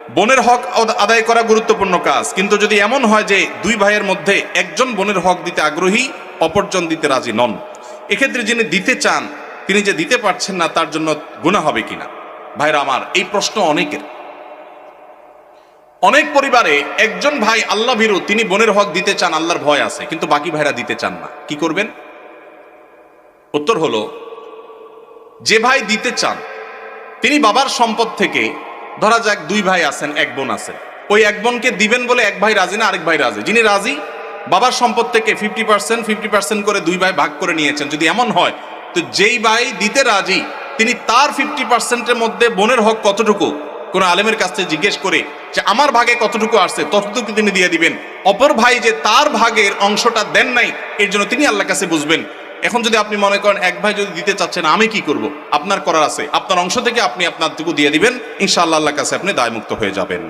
বোনের হক আদায় করা গুরুত্বপূর্ণ কাজ, কিন্তু যদি এমন হয় যে দুই ভাইয়ের মধ্যে একজন বোনের হক দিতে আগ্রহী, অপরজন দিতে রাজি নন, এক্ষেত্রে যিনি দিতে চান তিনি যে দিতে পারছেন না তার জন্য গুনাহ হবে কিনা? ভাইরা আমার, এই প্রশ্ন অনেকের। অনেক পরিবারে একজন ভাই আল্লাহ ভীরু, তিনি বোনের হক দিতে চান, আল্লাহর ভয় আছে, কিন্তু বাকি ভাইরা দিতে চান না। কি করবেন? উত্তর হলো, যে ভাই দিতে চান তিনি বাবার সম্পদ থেকে, ধরা যাক দুই ভাই আছেন, এক বোন আছে, ওই এক বোনকে দিবেন বলে এক ভাই রাজি না, আরেক ভাই রাজি। যিনি রাজি, বাবার সম্পদ থেকে 50% করে দুই ভাই ভাগ করে নিয়েছেন। যদি এমন হয়, তো যেই ভাই দিতে রাজি তিনি তার 50%-এর মধ্যে বোনের হক কতটুকু, কোন আলেমের কাছ থেকে জিজ্ঞেস করে যে আমার ভাগে কতটুকু আসছে ততটুকু তিনি দিয়ে দিবেন। অপর ভাই যে তার ভাগের অংশটা দেন নাই, এর জন্য তিনি আল্লাহর কাছে বুঝবেন। এখন যদি আপনি মনে করেন এক ভাই যদি দিতে চাচ্ছেন, আমি কি করব? আপনার করার আছে, আপনার অংশ থেকে আপনি আপনারটুকু দিয়ে দিবেন, ইনশাআল্লাহ আল্লাহর কাছে আপনি দায়মুক্ত হয়ে যাবেন।